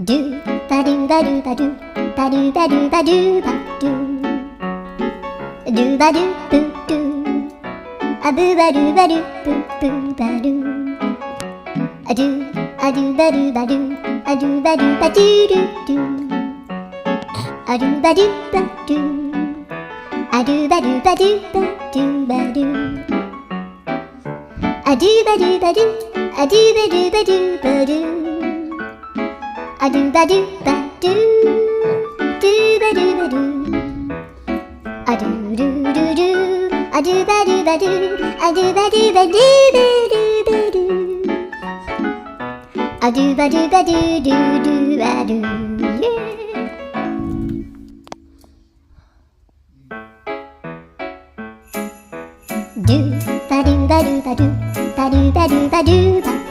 ドゥバドゥバドゥバドゥバドゥバドゥバドゥバドゥドゥバドゥブドゥアブバドゥバドゥブブバドゥアドゥアドゥバドゥバドゥアドゥバドゥバドゥドゥドゥアドゥバドゥバドゥアドゥバドゥバドゥバドゥバドゥアドゥバドゥバドゥアドゥバドゥバドゥバドゥアドゥバドゥバドゥドゥバドゥバドゥアドゥルルルアドゥバドゥバドゥアドゥバドゥバドゥバドゥバドゥアドゥバドゥバドゥドゥドゥアドゥドゥバドゥバドゥバドゥバドゥバドゥバドゥバ